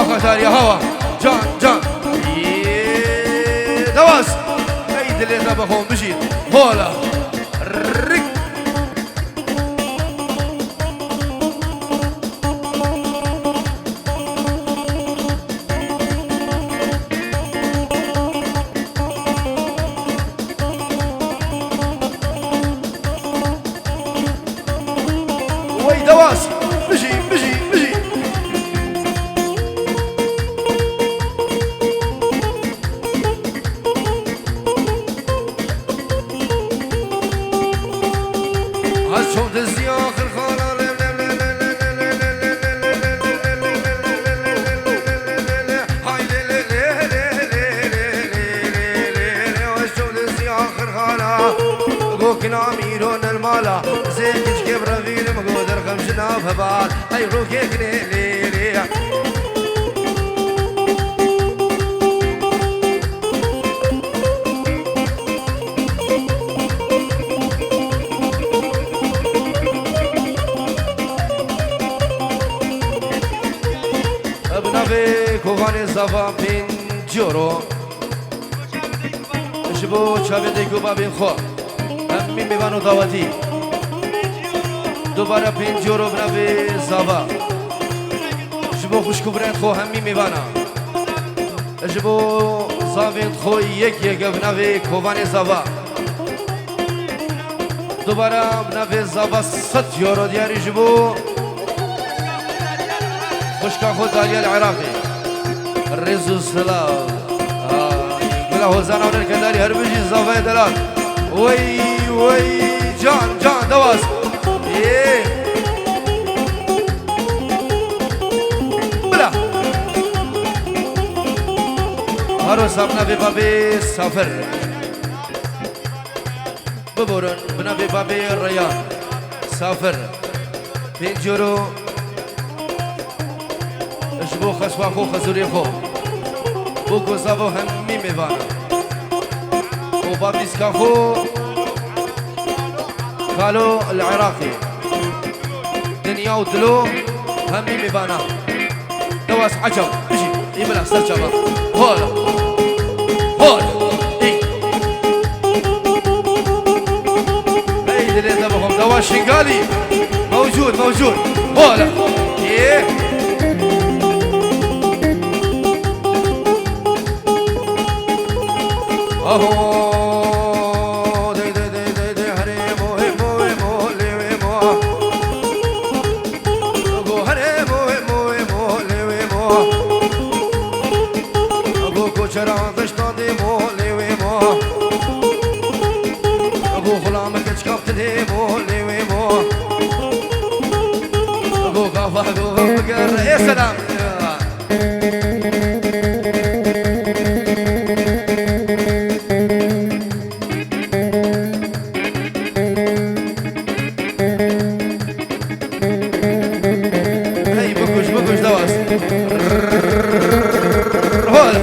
هوا خداري هوا جان جان دواس ايد اللي تبخون بشيت هولا رك وي دواس بشي بشي بشي هالشوط الزياخ الخالة هاي هالشوط الزياخ الخالة قوكنا ميرون المالا زين تشكب رفيل مقودر خمسنا فبال اي روكيك ليلي ابنافي كوفاني زافا بين جورو شبو شابي ديكو بابين خو همي میوانو دعوتی دوباره 5 یورو بنوی زاوا جبو خوشکو برند خو همی میوانا جبو زاویند خو یک بنوی کووان زاوا دوباره بنوی زاوا 100 یورو دیاری جبو خوشکا خو دالیا العراقی رزو سلام بلا هوزانا ونر کنداری هر بجی زاوای دلال وي وي جان جان دواس ايه بلا هارو سابنا ببابي سافر ببورن بنا ببابي ريان سافر 5 يورو اشبو خسوا خو خزوري خو بوكو زابو همي ميوانا وباب ديسكافو قالوا العراقي دنيا ودلو همي مبانا دواس عجب بشي يملا سرجبا هولا هولا اي اي اللي تبغهم دواس شنغالي موجود موجود هولا ايه اهو يا سلام هاي بكوش بكوش دواس هول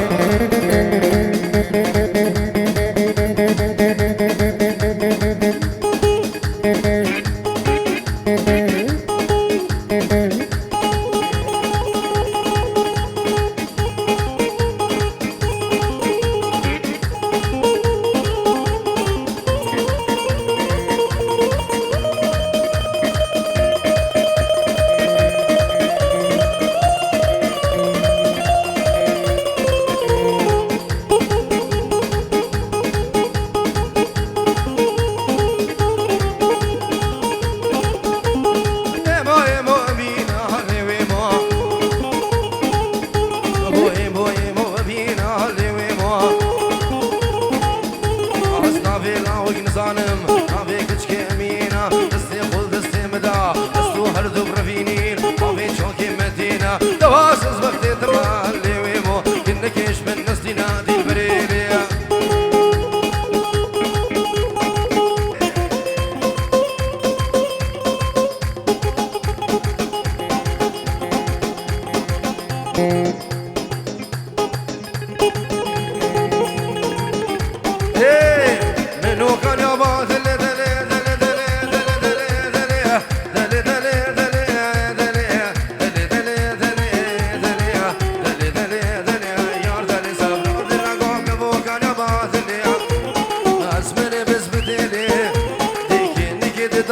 منو كان يا باذل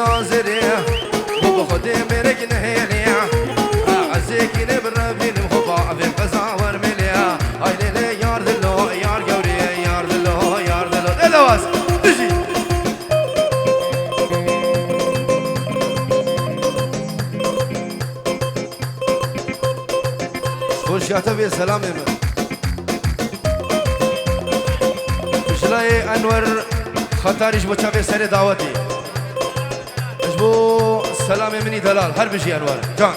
نازري وبخدي مرق نهيلي عزيك نبربين مخبا في بزاور مليا هاي ليلي يار دلو يار قوري يار دلو يار دلو دلواس تجي خوش يا تبي سلام من بشلاي انور خطاريش بو چاوي سر دعوتي بو سلام مني دلال هر بشي انور جان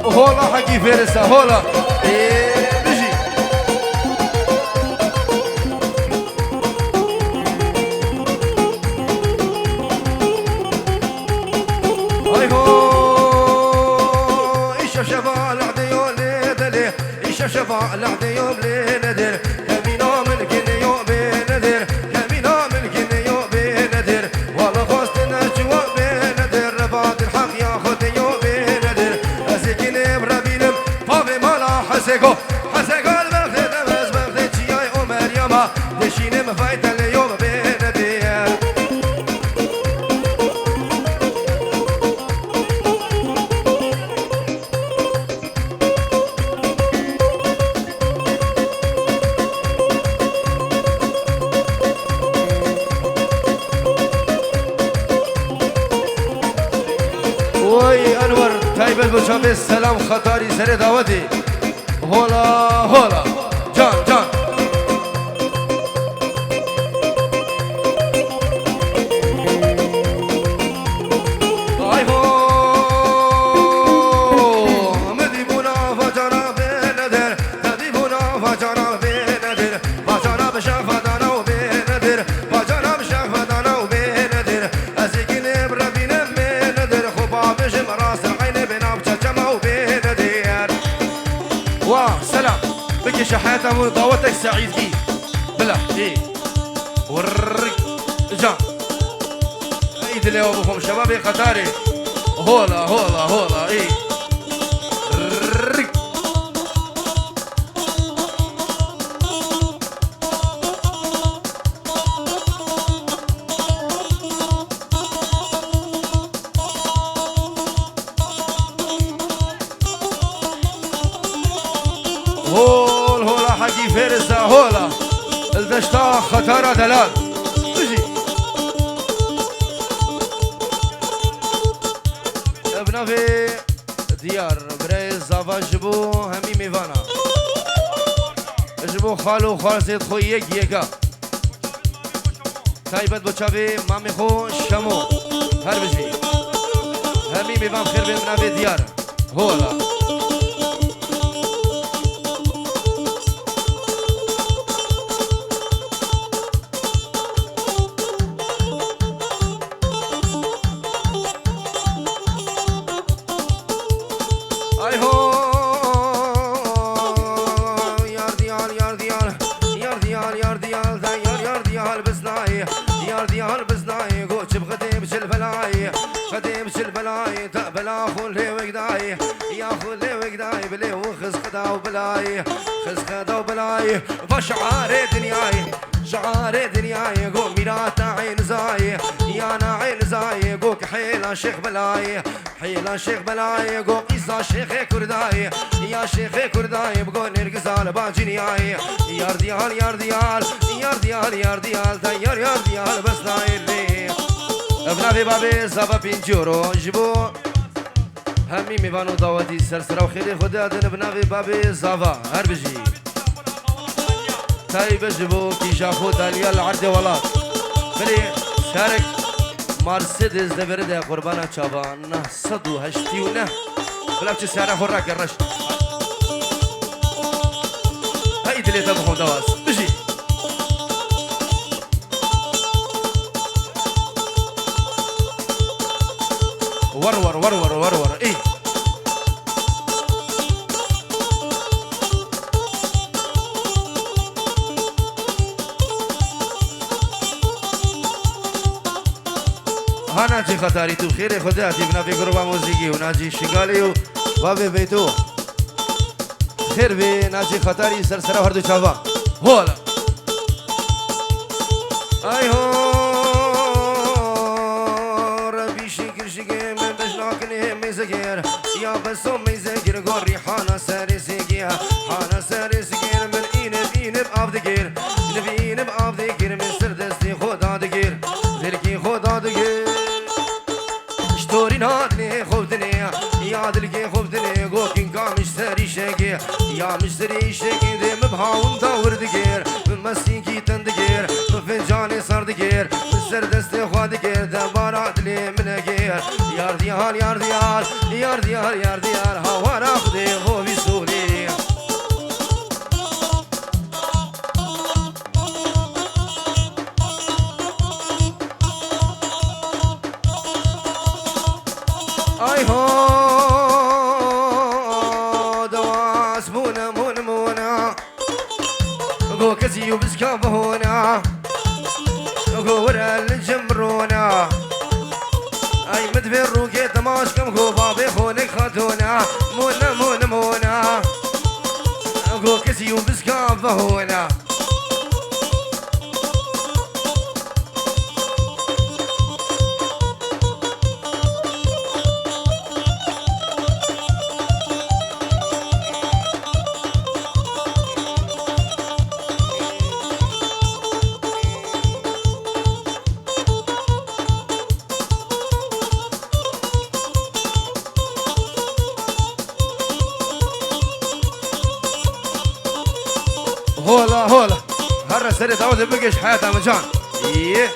هولا حكي فارسة هولا بيجي هاي هو إيش شفا العديو ليدلي إيش شفا العديو ليدلي كمينا ملكني يوم بندر كمينا ملكني يوم بندر والله خواستنا جوا بندر رفاض الحق ياخد يوم حسيقو حسيقو البغد دمز بغد جياي عمر ياما دشيني مفايت اليوم بندي وي انور تايب البوشافي السلام خطاري سر دعوتي هولا هولا جان جان هاي هو مديبونا فجرا بندر مديبونا فجرا بندر فجرا بشافدانا وبندر فجرا بشافدانا وبندر ازيكين بربينا بندر خبا بجم راس العين بنا بجمع وبندر سلام بكي شحاتة ودعوتك سعيد فيه بلا ايه ورق جان عيد اللي ابوكم شبابي قطاري هولا هولا هولا ايه رق هول هولا حقي فارسة هولا الدشتا خطارة دلال تجي ابنا في ديار بريز زافا جبو همي ميفانا جبو خالو خال زيد خو يك يكا تايبت بو چاوي مامي خو شمو هر بجي همي ميفان خير بمنا في ديار هولا يا خلي وقداي بلي وخز خدا وبلاي خز خدا وبلاي بشعار دنياي شعار دنياي قوم ميرات عين زاي يا انا عين زاي قوك حيلا شيخ بلاي حيلا شيخ بلاي قوم إيسا شيخ كرداي يا شيخ كرداي بقول نرقزال باجنياي يار ديال يار ديال يار ديال يار ديال تيار يار ديال بس دايري ابنافي بابي زابا بينجورو جبو همي ميبانو داوتي سرسرا وخيري خدا دن ابنافي بابي زافا هربجي تايب جبو كيشا خود اليا العرض ولات بلي شارك مرسيدس دبرده قربانا چابان صدو هشتيونه بلا بچه سيارة خوراك الرش هاي دلي تبخون دواس بجي ورور ورور ورور ايه ناجي خطاري تو خير خداتي بنافي قربا موسيقي وناجي شقالي وبابي بيتو خير بي ناجي خطاري سرسرا وهردو شابا هولا اي هو ربي شكر شكر من بجناكني ميزقير يا بسو ميزقير قوري حانا ساري سيقير حانا ساري سيقير من إينب عبدقير إينب عبدقير من سردستي خدا دقير ذلكي خدا دقير شتورين هادني خوفتني يا دلكي خوفتني قوكين كامش ساري شاقي يا مشتري شاقي دي مبهاون داور دقير من مسيكي تندقير من فنجاني صار دقير من سردستي خوا دقير دبارات لي من اقير يار ديال يار ديال يار ديال يار ديال هوا راخدي هو بيسولي اي هو دواس مونا مونا مونا قو كزي وبسكاب هونا قو ورا الجمرونا اي مدبر روكي تماش كم قو بابي خونك خاتونا مونا مونا مونا قو كزي وبسكاب هونا هولا هولا هرا سري داود بقش حياتها مجان ايه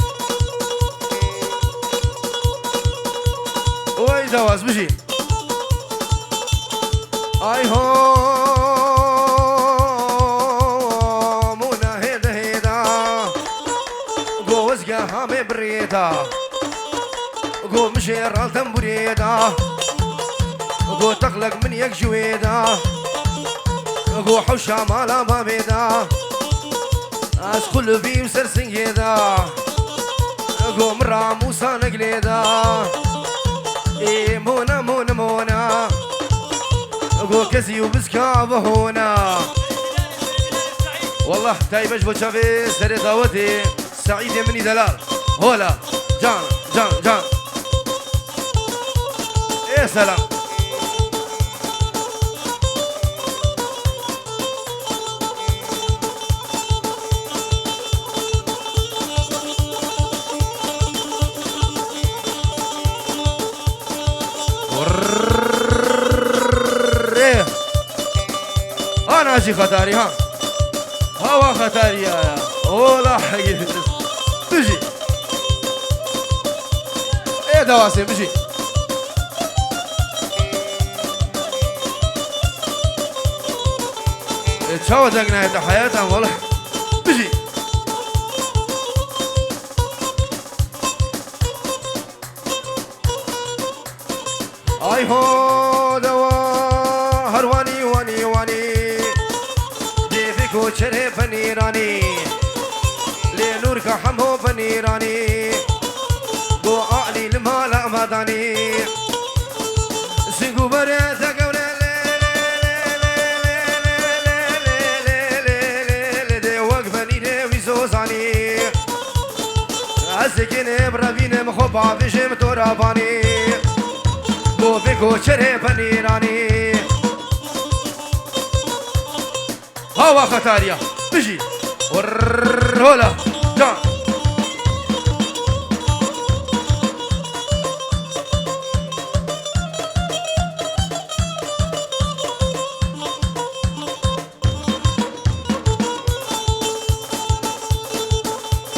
وي دواز بجي اي هو مونا هيدا هيدا قو وزقا هامي بريدا قو مشير رالتم بريدا قو تخلق من يك جويدا قو حوشا مالا بابيدا اسخل بي وسرسنجيدا قو مرا موسى نقليدا اي مونا مونا مونا قو كزي وبسكاب هونا والله تايبش بوشافي سري داوتي سعيد مني دلال هولا جان جان جان يا سلام انا اجي خطاري ها هوا خطاري يا والله حقيقي بيجي ايه دواسي بيجي تشاودق نهاية حياتهم والله بيجي اي هو دوا هرواني واني واني ديفكو چره پنیرانی لنور کا ہم ہو پنیرانی گو آلی المال آمدانی سنگو برے تگورے ازكين بربين مخبا فيجم توراباني بو بيكو شري بنيراني هوا ختاريا بيجي ورهولا جان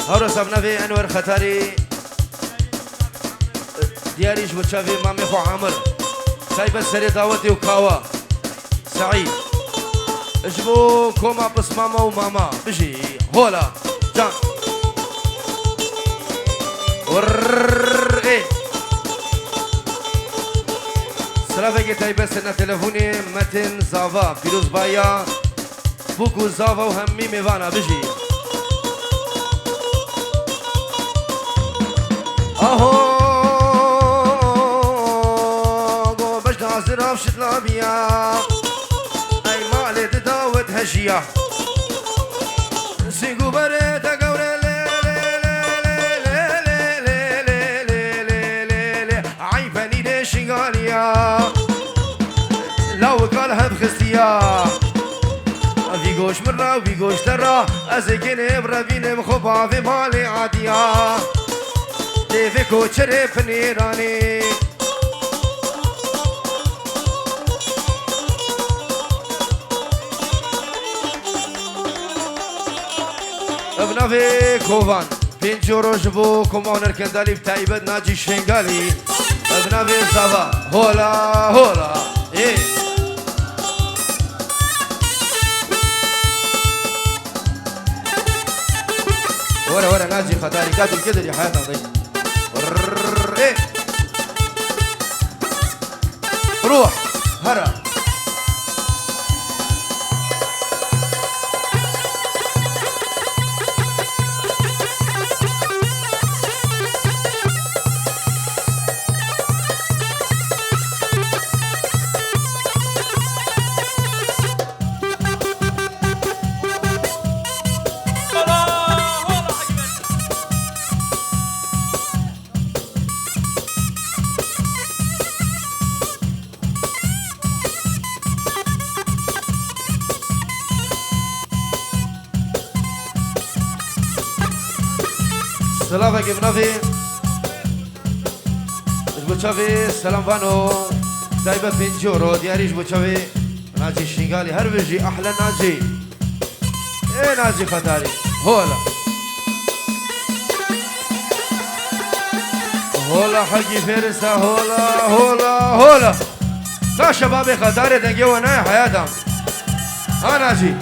هورو سبنافي انور ختاري دياريش بوتشافي مامي خو عامر سايبه سري دعوتي وكاوا سعيد اجبو كوما بس ماما وماما بيجي هولا جان ور ايه سلافه تايبه سنه تلفوني متن زافا فيروز بايا بوكو زافا وهمي ميفانا بيجي اهو قو باش ناصر افشت لابيا اي مالي تداوت هشيا سيقو بريتا قوري لي عيباني دي شنغاليا لو قالها بخستيا فيقوش مرة وفيقوش ترى ازكين بربين مخبا في مالي عاديا ديفيكو شري بنيراني ابنافي كوفان بينجورو جبو كومونر كندالي بتايبد ناجي شنغالي ابنافي صافا هولا هولا ايه ورا ناجي ختاري قاتل كده يا حياتنا ضي ايه روح هرا سلام اگه بنافی بچه‌وی سلام بانو دایبه پنجورو دیاریش بچه‌وی ناجی شنگالی هر وجی احلى ناجی ايه ناجی ختاری هولا هولا حقي فارسة هولا هولا هولا تا شباب ختاری دنگی و نه حیاتم ها ناجی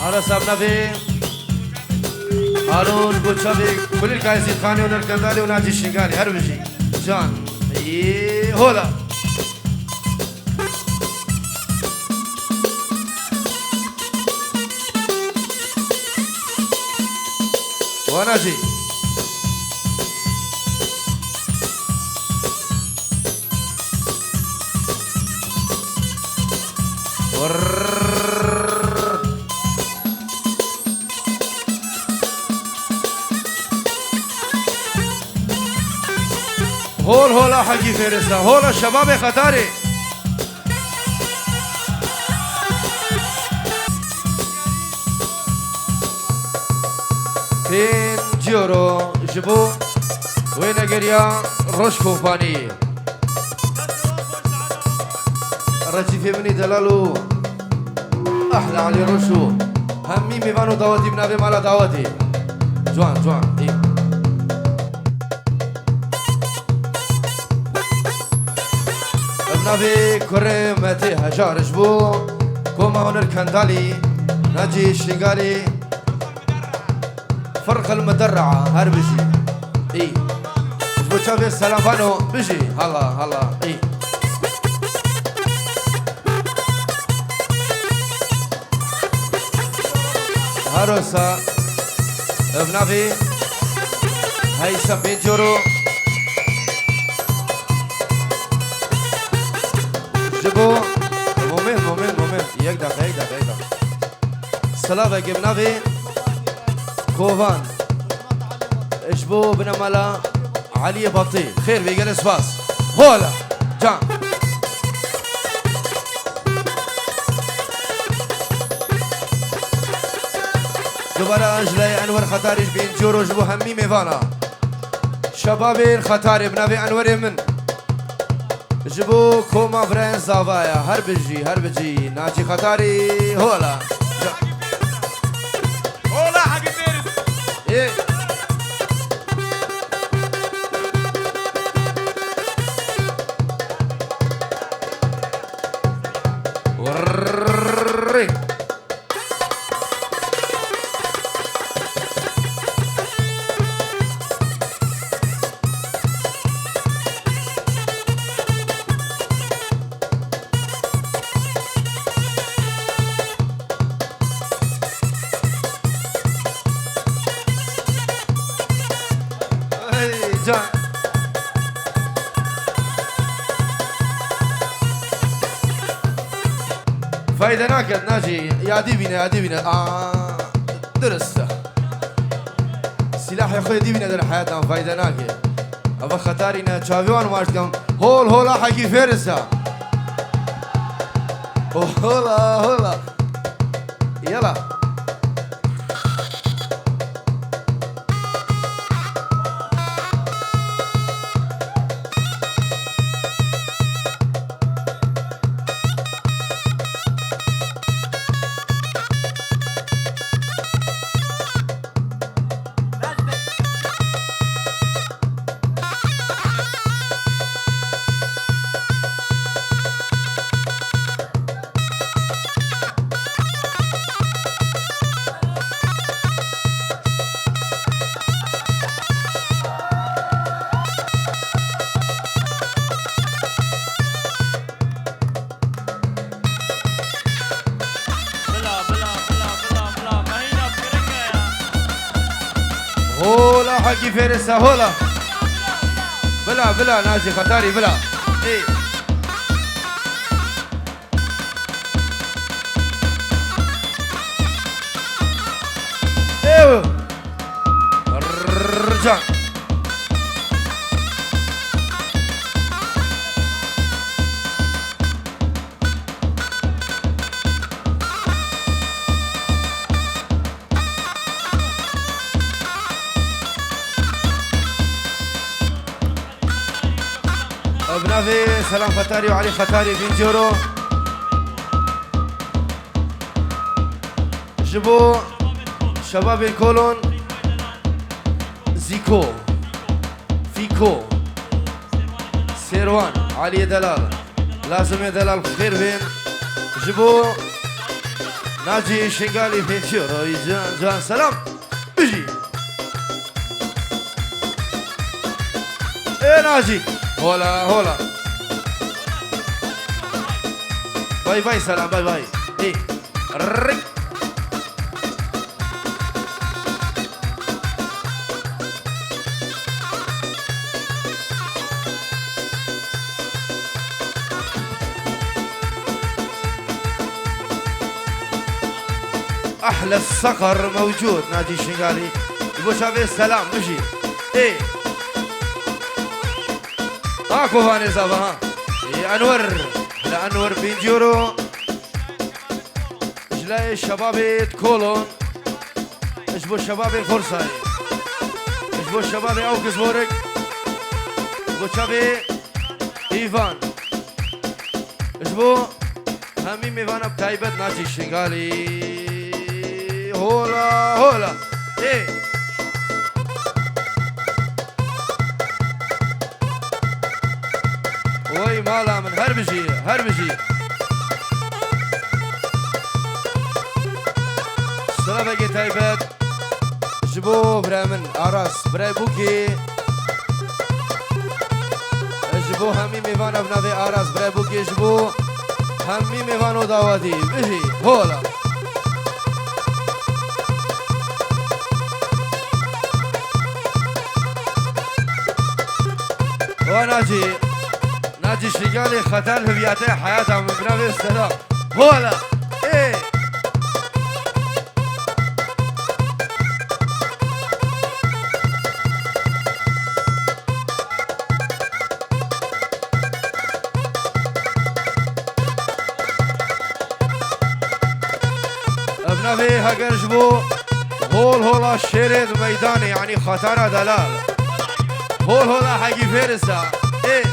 هذا سابنا في هارون بوتشافي كل الكايزين خاني ونركندالي وناجي الشنغالي هربشي جان ايه هولا وناجي هول هولا حقي فارسة هولا الشباب ختاري فين جيورو جبو وين اجريا روش كومباني رجفي مني دلالو احلى علي روشو همي ميبانو دعوتي بنابي مالا دعوتي جوان جوان ايه نبي كرمتي هجار جبو كوما هنر كندالي ناجي شنغالي فرق المدرعة هربجي اي جبو تشافي السلام فانو بجي هلا هلا اي هروسا بنافي هيثم بن جورو جبو مومنت یک دقیقه سلام بنافي كوفان اجبو بنملا علي بطي خير بيجلس باص هولا جان دوباره أنجلي أنور خطاري بين جورو جبو همي ميفانا شبابي الخطاري بنافي أنور من جبو كوما فرين زافايا هربجي ناجي خطاري هولا هولا حبيب فارس ايه وري جان فايدة ناكد ناجي يا ديبنا درست سلاح يا خويا ديبنا در حياتنا فايدة ناكد أبا خطارينا تشافيوان مارتكم هولا حكي فارسة هولا يلا هولا حكي فارسة هولا بلا ناجي خطاري بلا ايه ايوه رجع بنافي سلام خطاري وعلي خطاري بن جورو جبو شباب الكولون زيكو فيكو سيروان علي دلال لازم دلال خير بين جبو ناجي شنغالي بن جورو جان سلام بيجي ايه ناجي هولا باي سلام باي ايه ريك احلى الصقر موجود نادي الشنغالي يبو شافي السلام بيجي ايه هاكو هاني زابا ها انور بن جورو جلاي شباب كولون اجبو شباب الفرصاي اجبو شباب اوكس بورك اجبو شباب ايفان اجبو همي ميفان بتايبت ناجي الشنغالي هولا ايه وي مالا من هربجي سلافة تايبت جبو برا من أراس برا بوكي جبو همي ميفان ابنافي أراس برا بوكي جبو همي ميفانو داوادي بجي هولا ناجي شغالي خطر هوياتي حياتها من بنافي السلام هولا ايه ابنافي هاجر جبو هولا الشرد ميداني يعني خطر دلال هولا حقي فارسة ايه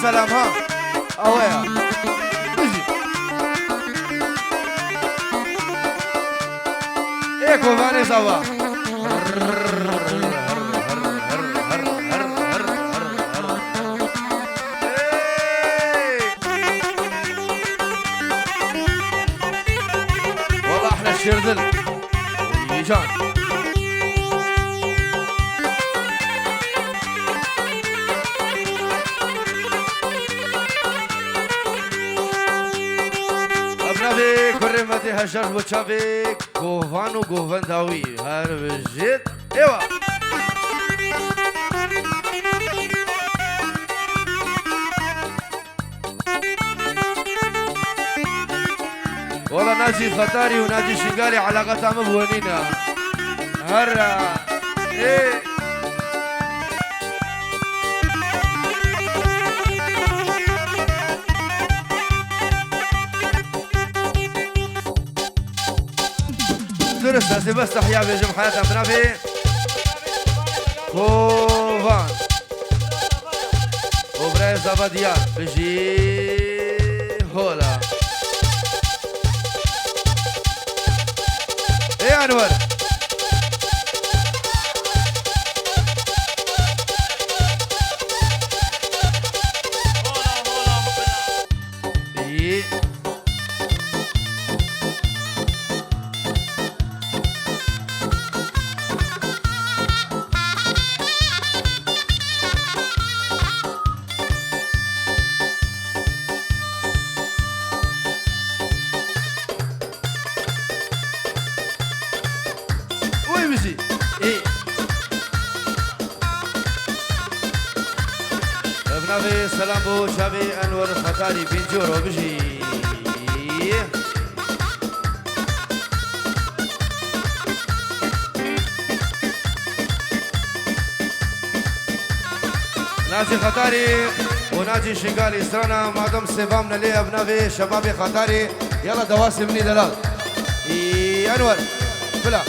سلام ها اويا بيجي ايكو فاني سوا والله احلى الشردل يجان كرمتي هشاش بوشافي كوفان وكوفان داوي هربجيت ايوا والله ناجي خطاري وناجي شنقالي علاقتها مبونينا هرا ايه درست هسي بس تحيا بيجم حياتها بنافي كوفان وبراي زباديار بيجي هولا ايه انور ايه ابنافي سلام بو شابي انور خطاري بنجورو بجي ناجي خطاري وناجي شنقالي سرانا مادام سيفامنا ليه ابنافي شبابي خطاري يلا دواسي مني دلال انور بلا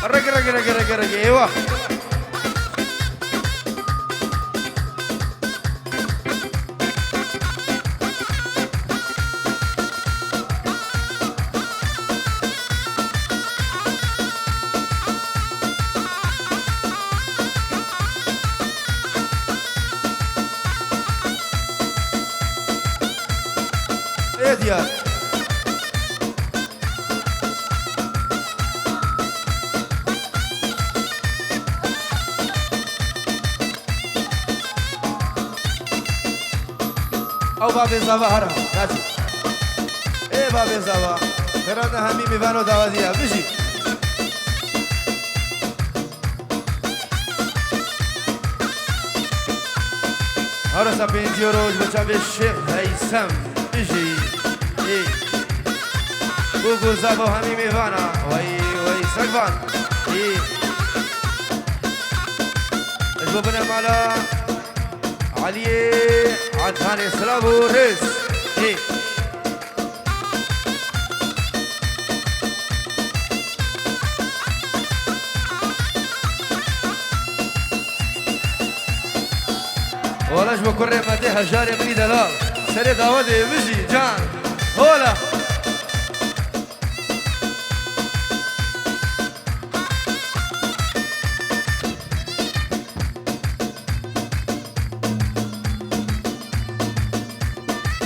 رق ايوه ايه ديار او بابي زابا هرم ناجي ايه بابي زابا خيراتنا همي ميفانو داوازيها بيجي هرسا بينجيروج بچاوي الشيخ هيثم بيجي ايه بوغو زابو همي ميفانا وي سقفان ايه اجبو بنا مالا علي عدهاني سلابو ريس ايه ولاش بكره مديها جاري مني دلال سري داودي بيجي جان هولا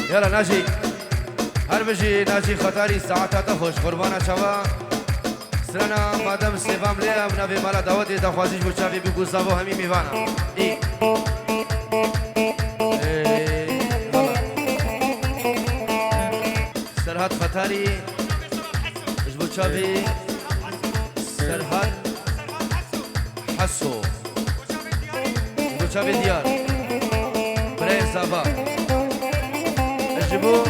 يلا ناجي هر بجي ناجي خطاري ساعتها تخش قربانا شوا سرنا مادام سيفام ليه بنافي مالا داودي دخوازيش بوشافي بيقول صابو همي ميفانا ايه سرحد خطاري اجبو تشافي سرحد حسو اجبو تشافي ديار براي زابا اجبو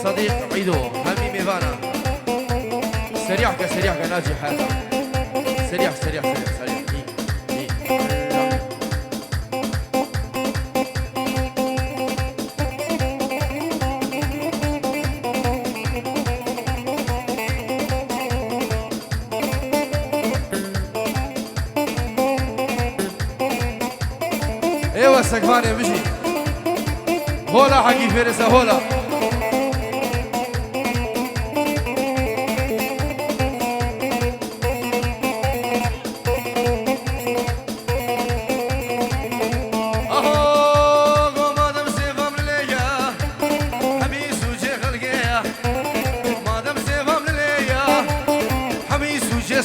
صديق عيدو همي ميفانا سريع ناجي حياتا سريع ايوه سقفاني بيجي هولا حقي فيرسة هولا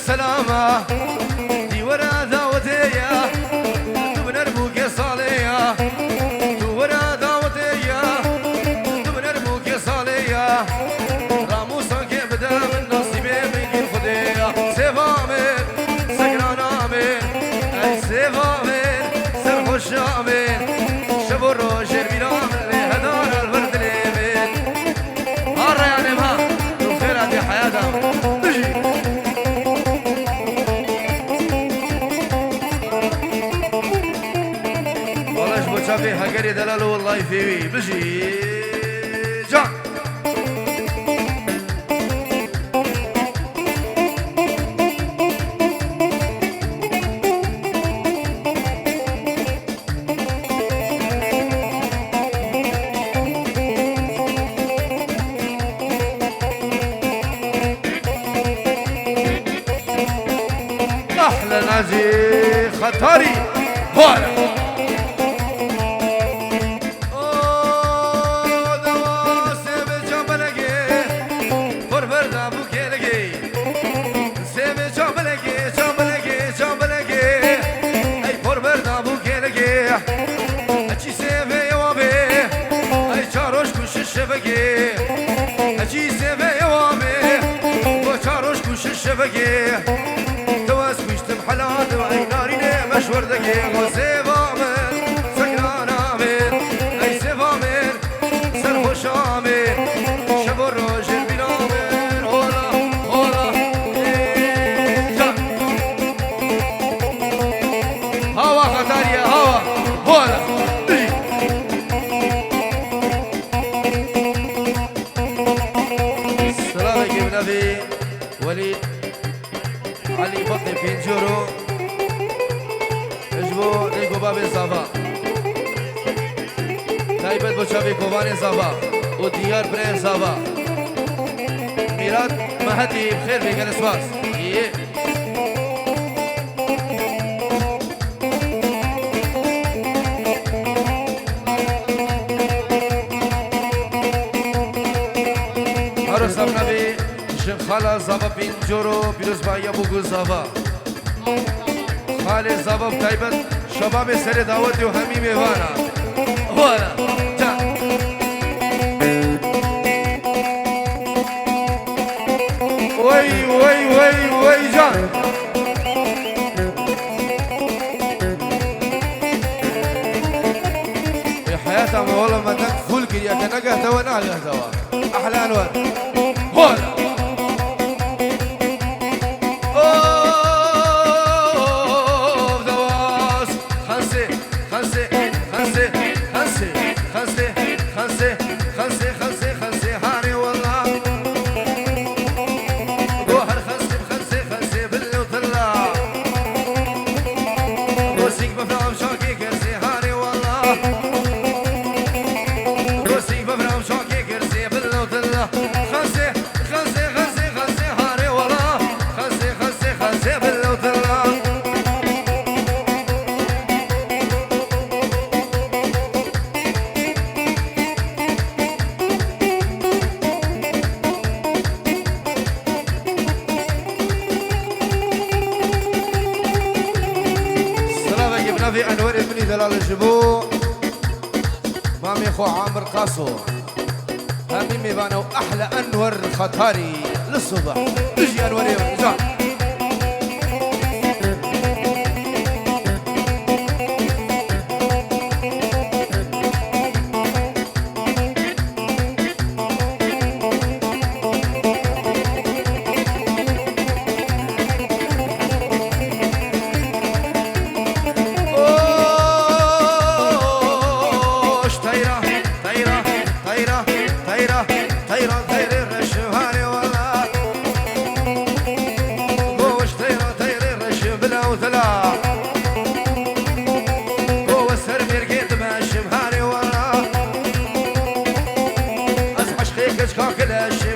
سلامة دي ورا داوتية تبنر بوكي صالية ورا داوتية تبنر بوكي صالية راموسا كي بدا من نصيبي من الخدية سيفامين سكران آمين اي سيفامين سرخوش آمين شبو الروجر بيرامن لهدار الورد اليمين هارا يعني بها وخيرات حياتها شافي هقري دلال والله في بجي جان احلى ناجي خطاري هولا هجي سيفي وامي وشاروش كوش الشبكي تواس كوشتم حلات وعي ناريني مشور دقي وسيفا من سكران آمين اي سيفا من سرخوش آمين شبو الروجر بنامين هولا جان هوا خطاريا هوا هولا وليد علي بطني بينجورو اجبو ديكو بابي صافا تايبت بوشابي كوفاني صافا وديار برين صافا ميراد مهدي بخير بيقال اسواس ايه هرس نبي خاله زابا بینجورو پیروز بایا بوگو زابا خاله زابا تایبت شباب سر دعوت و همی میوانا هوانا فول كريا كنا قهتوا ناقهتوا أحلى أنوار هولا أوه دواس خمسة خمسة خمسة خمسة خمسة خمسة خمسة خمسة خمسة هاني والله روح الخمسة بخمسة خمسة باللي وطلع روسيك بفرام شاكي كرسي هاني والله روسيك بفرام شاكي كرسي باللي وطلع خمسة خمسة خمسة خمسة هاني والله خمسة خمسة خمسة باللي وطلع في انور ابني دلال الجبو مامي خو عامر قاسو هامي ميبانو احلى انور خطاري للصبح اجي انور يا كاكلاش